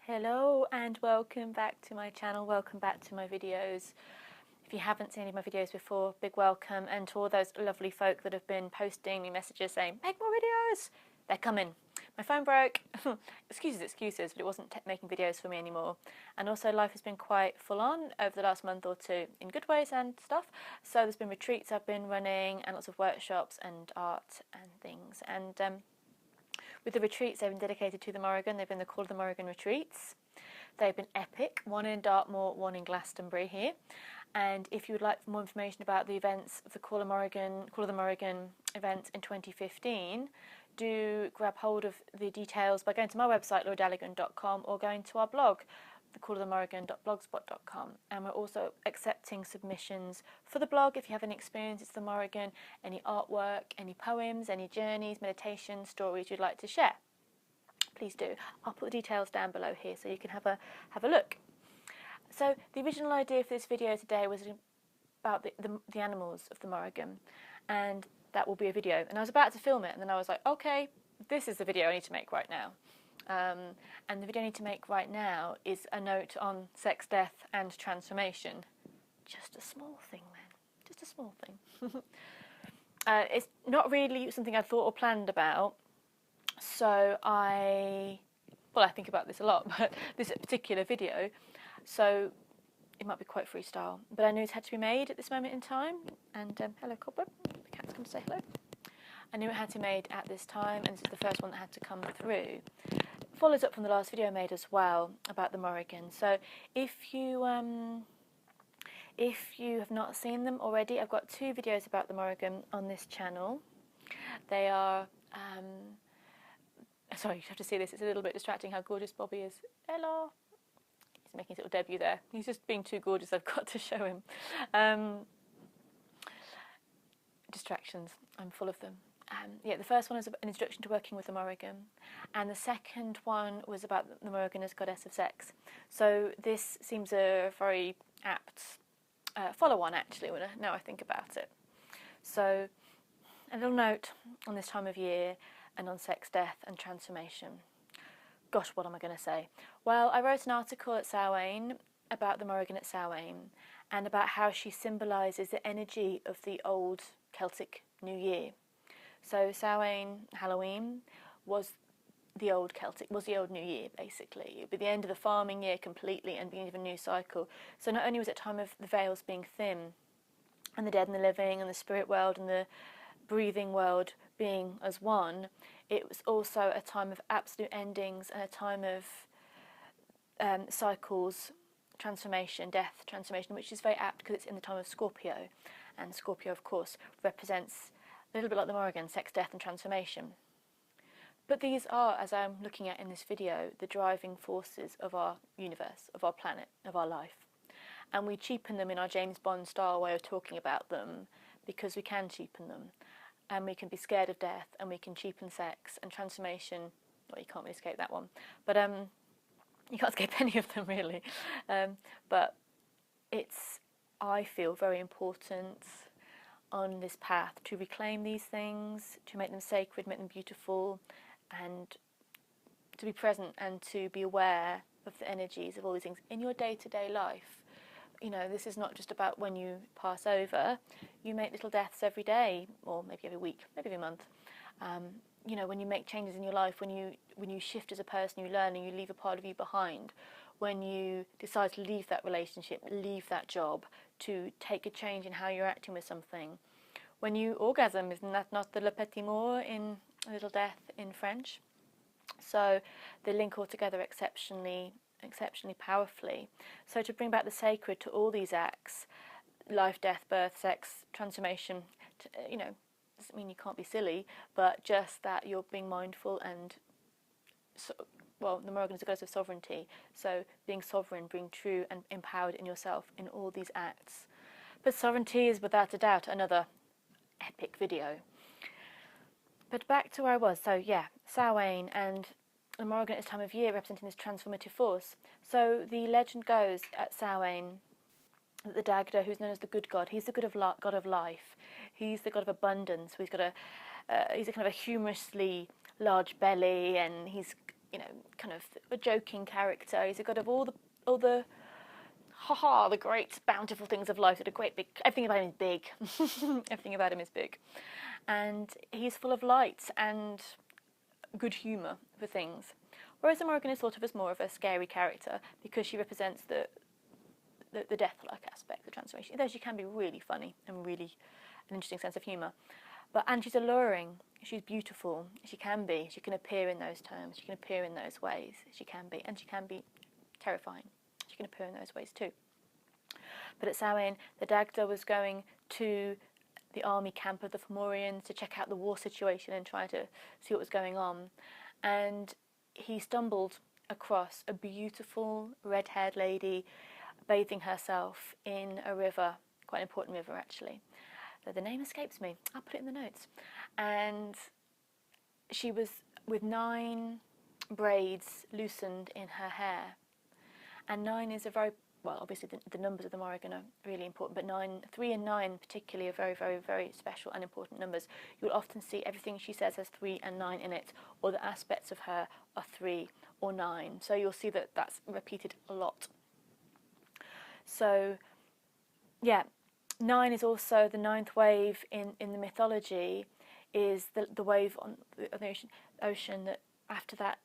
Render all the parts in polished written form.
Hello and welcome back to my channel, welcome back to my videos. If you haven't seen any of my videos before, big welcome, and to all those lovely folk that have been posting me messages saying, make more videos, they're coming. My phone broke, excuses, but it wasn't making videos for me anymore. And also life has been quite full on over the last month or two in good ways and stuff. So there's been retreats I've been running and lots of workshops and art and things. And with the retreats, they've been dedicated to the Morrigan. They've been the Call of the Morrigan retreats. They've been epic, one in Dartmoor, one in Glastonbury here. And if you would like more information about the events of the Call of the Morrigan events in 2015, do grab hold of the details by going to my website, LauraRedWitch.com, or going to our blog, thecallofthemorrigan.blogspot.com. And we're also accepting submissions for the blog if you have any experience. It's the Morrigan, any artwork, any poems, any journeys, meditations, stories you'd like to share. Please do. I'll put the details down below here so you can have a look. So the original idea for this video today was about the animals of the Morrigan, and that will be a video. And I was about to film it, and then I was like, okay, this is the video I need to make right now. And the video I need to make right now is a note on sex, death and transformation. Just a small thing then, just a small thing. It's not really something I thought or planned about, so I think about this a lot, but this particular video, so it might be quite freestyle, but I knew it had to be made at this moment in time. And hello Cobweb, the cat's come to say hello. I knew it had to be made at this time, and this is the first one that had to come through. Follows up from the last video I made as well about the Morrigan. So if you have not seen them already, I've got 2 videos about the Morrigan on this channel. They are sorry, you have to see this, it's a little bit distracting how gorgeous Bobby is. Hello. He's making his little debut there. He's just being too gorgeous, I've got to show him. Distractions, I'm full of them. Yeah, the first one is an introduction to working with the Morrigan, and the second one was about the Morrigan as goddess of sex. So this seems a very apt follow-on, actually, now I think about it. So a little note on this time of year and on sex, death and transformation. Gosh, what am I going to say? Well, I wrote an article at Samhain about the Morrigan at Samhain and about how she symbolises the energy of the old Celtic New Year. So Samhain, Halloween, was the old New Year, basically. It would be the end of the farming year completely and beginning of a new cycle. So not only was it a time of the veils being thin and the dead and the living and the spirit world and the breathing world being as one, it was also a time of absolute endings and a time of cycles, transformation, death, transformation, which is very apt because it's in the time of Scorpio. And Scorpio, of course, represents a little bit like the Morrigan, sex, death and transformation. But these are, as I'm looking at in this video, the driving forces of our universe, of our planet, of our life. And we cheapen them in our James Bond style way of talking about them because we can cheapen them. And we can be scared of death, and we can cheapen sex and transformation. Well, you can't really escape that one. But you can't escape any of them, really. But it's, I feel, very important on this path to reclaim these things, to make them sacred, make them beautiful, and to be present and to be aware of the energies of all these things in your day-to-day life. You know, this is not just about when you pass over. You make little deaths every day, or maybe every week, maybe every month. You know, when you make changes in your life, when you shift as a person, you learn and you leave a part of you behind. When you decide to leave that relationship, leave that job, to take a change in how you're acting with something. When you orgasm, isn't that not the le petit mort in Little Death in French? So they link all together exceptionally powerfully. So to bring back the sacred to all these acts, life, death, birth, sex, transformation, you know, doesn't mean you can't be silly, but just that you're being mindful and, well, the Morrigan is a goddess of sovereignty, so being sovereign, being true and empowered in yourself in all these acts. But sovereignty is without a doubt another epic video. But back to where I was, so yeah, Samhain and the Morrigan at this time of year representing this transformative force. So the legend goes at Samhain that the Dagda, who's known as the good god, he's the god of life. He's the god of abundance. He's got he's a kind of a humorously large belly, and he's you know, kind of a joking character. He's a god of all the haha, the great bountiful things of life that are great big. Everything about him is big. Everything about him is big, and he's full of light and good humour for things. Whereas the Morrigan is thought of as more of a scary character because she represents the death-like aspect, the transformation. Though she can be really funny and really an interesting sense of humour. And she's alluring, she's beautiful, she can be, she can appear in those terms, she can appear in those ways, she can be, and she can be terrifying. She can appear in those ways too. But at Samhain, the Dagda was going to the army camp of the Fomorians to check out the war situation and try to see what was going on. And he stumbled across a beautiful red-haired lady bathing herself in a river, quite an important river actually. The name escapes me, I'll put it in the notes. And she was with 9 braids loosened in her hair. And 9 is a very, well, obviously the numbers of the Morrigan are really important, but 3 and 9 particularly are very, very, very special and important numbers. You'll often see everything she says has 3 and 9 in it, or the aspects of her are 3 or 9. So you'll see that that's repeated a lot. So, yeah, 9 is also the 9th wave in the mythology, is the wave on the ocean that after that,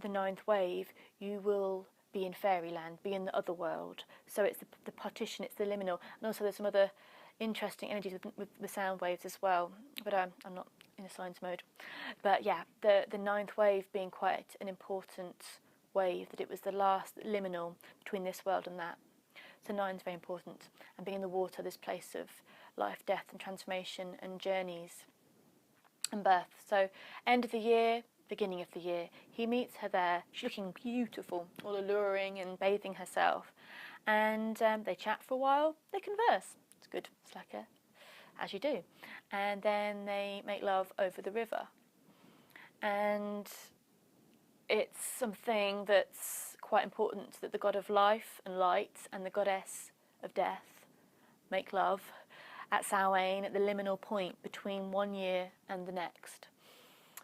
the 9th wave, you will be in fairyland, be in the other world. So it's the partition, it's the liminal, and also there's some other interesting energies with the sound waves as well, but I'm not in a science mode. But yeah, the 9th wave being quite an important wave, that it was the last liminal between this world and that. So 9 is very important, and being in the water, this place of life, death and transformation and journeys and birth. So end of the year, beginning of the year, he meets her there. She's looking beautiful, all alluring and bathing herself, and they chat for a while, they converse. It's good, it's like as you do. And then they make love over the river, and it's something that's quite important, that the god of life and light and the goddess of death make love at Samhain, at the liminal point between one year and the next.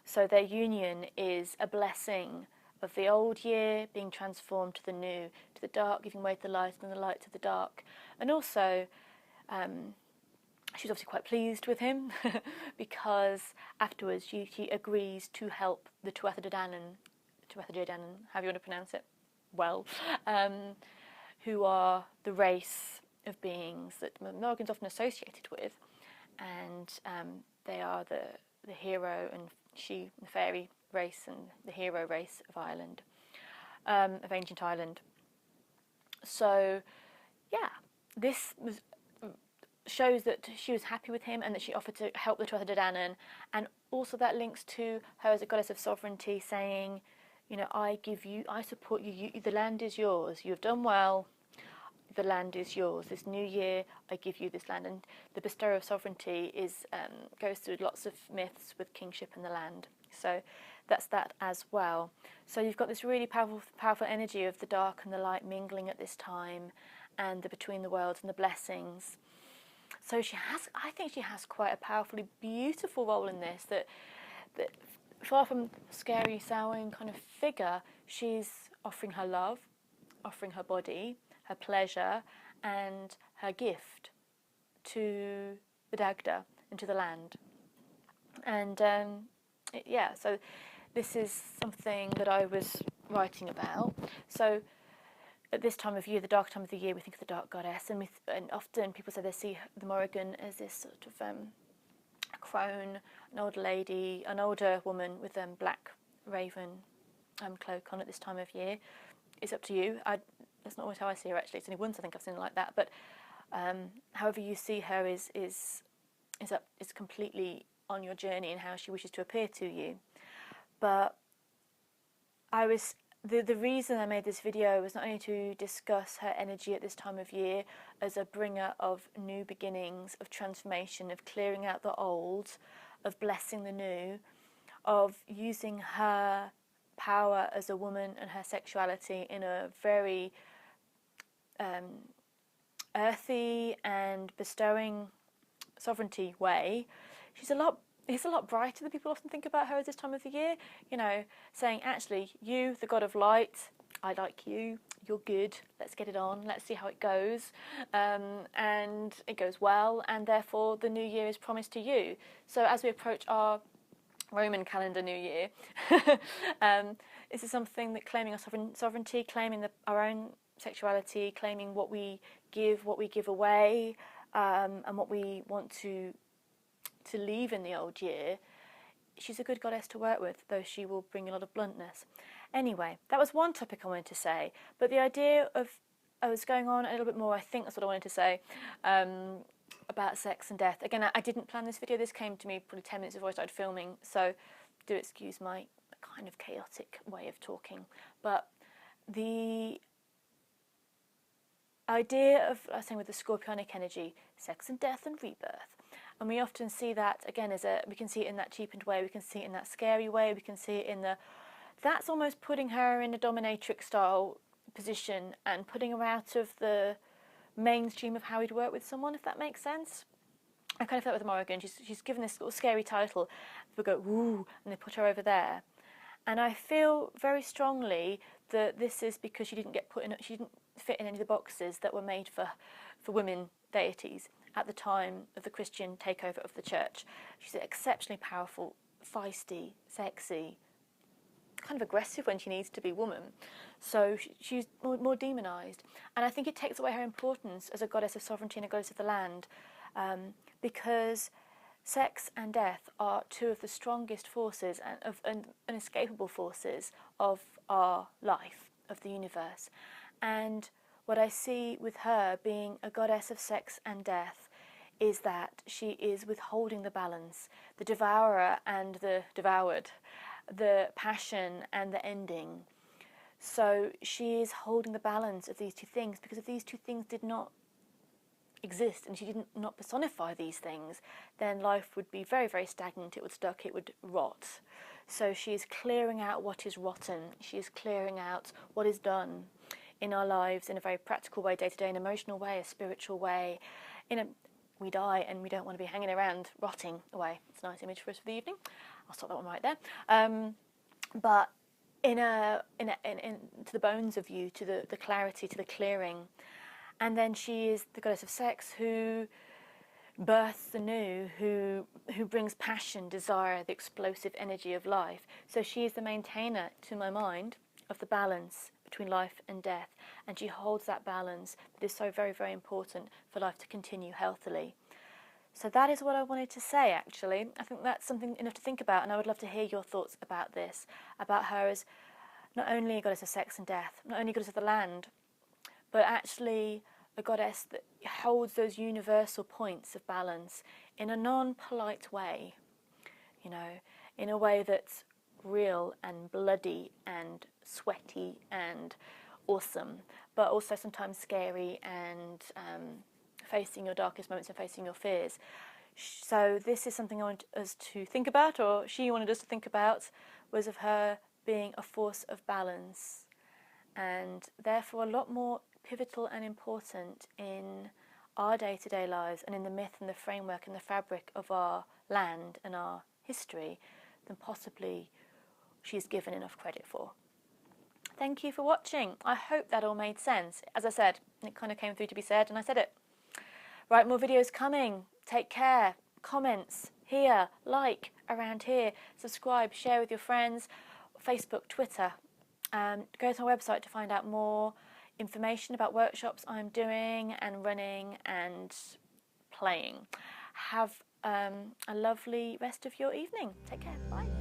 So their union is a blessing of the old year being transformed to the new, to the dark giving way to the light and the light to the dark. And also she's obviously quite pleased with him because afterwards she agrees to help the Tuatha De Danann, however you want to pronounce it, well, who are the race of beings that Morrigan's often associated with, and they are the hero and the fairy race and the hero race of Ireland, of ancient Ireland. So, yeah, this shows that she was happy with him and that she offered to help the Tuatha De Danann, and also that links to her as a goddess of sovereignty, saying, you know, I support you, the land is yours, you've done well, the land is yours, this new year I give you this land. And the bestower of sovereignty goes through lots of myths with kingship and the land, so that's that as well. So you've got this really powerful energy of the dark and the light mingling at this time, and the between the worlds and the blessings. So I think she has quite a powerfully beautiful role in this, that far from scary, Samhain kind of figure, she's offering her love, offering her body, her pleasure, and her gift to the Dagda and to the land. And yeah, so this is something that I was writing about. So at this time of year, the dark time of the year, we think of the dark goddess, and often people say they see the Morrigan as this sort of a crone, an older lady, an older woman with a black raven cloak on at this time of year. It's up to you. That's not always how I see her, actually. It's only once I think I've seen her like that. But however you see her is completely on your journey and how she wishes to appear to you. But the reason I made this video was not only to discuss her energy at this time of year as a bringer of new beginnings, of transformation, of clearing out the old, of blessing the new, of using her power as a woman and her sexuality in a very earthy and bestowing sovereignty way. She's a lot is a lot brighter than people often think about her at this time of the year. You know, saying, actually, you, the god of light, I like you, you're good, let's get it on, let's see how it goes. And it goes well, and therefore the new year is promised to you. So as we approach our Roman calendar New Year, this is something that claiming our sovereignty, claiming our own sexuality, claiming what we give away, and what we want to leave in the old year. She's a good goddess to work with, though she will bring a lot of bluntness. Anyway, that was one topic I wanted to say, but the idea of, I was going on a little bit more, I think that's what I wanted to say, about sex and death. Again, I didn't plan this video, this came to me probably 10 minutes before I started filming, so do excuse my kind of chaotic way of talking. But the idea of, I was saying with the scorpionic energy, sex and death and rebirth. And we often see that, again, we can see it in that cheapened way, we can see it in that scary way, we can see it in that's almost putting her in a dominatrix style position and putting her out of the mainstream of how we'd work with someone, if that makes sense. I kind of felt with the Morrigan, she's given this little scary title, people go, ooh, and they put her over there. And I feel very strongly that this is because she didn't fit in any of the boxes that were made for women deities at the time of the Christian takeover of the church. She's exceptionally powerful, feisty, sexy, kind of aggressive when she needs to be woman. So she's more demonized. And I think it takes away her importance as a goddess of sovereignty and a goddess of the land, because sex and death are two of the strongest forces and inescapable forces of our life, of the universe. And what I see with her being a goddess of sex and death is that she is withholding the balance, the devourer and the devoured, the passion and the ending. So she is holding the balance of these two things, because if these two things did not exist and she did not personify these things, then life would be very, very stagnant, it would stuck, it would rot. So she is clearing out what is rotten, she is clearing out what is done in our lives in a very practical way, day to day, an emotional way, a spiritual way. We die and we don't want to be hanging around rotting away. It's a nice image for us for the evening. I'll stop that one right there. But to the bones of you, to the clarity, to the clearing. And then she is the goddess of sex who births the new, who brings passion, desire, the explosive energy of life. So she is the maintainer, to my mind, of the balance between life and death, and she holds that balance that is so very, very important for life to continue healthily. So that is what I wanted to say, actually. I think that's something enough to think about, and I would love to hear your thoughts about this, about her as not only a goddess of sex and death, not only a goddess of the land, but actually a goddess that holds those universal points of balance in a non-polite way, you know, in a way that's real and bloody and sweaty and awesome, but also sometimes scary and facing your darkest moments and facing your fears. So this is something I want us to think about, or she wanted us to think about, was of her being a force of balance, and therefore a lot more pivotal and important in our day-to-day lives and in the myth and the framework and the fabric of our land and our history than possibly she's given enough credit for. Thank you for watching. I hope that all made sense. As I said, it kind of came through to be said, and I said it. Right, more videos coming. Take care. Comments here, like around here, subscribe, share with your friends, Facebook, Twitter. Go to our website to find out more information about workshops I'm doing and running and playing. Have a lovely rest of your evening. Take care. Bye.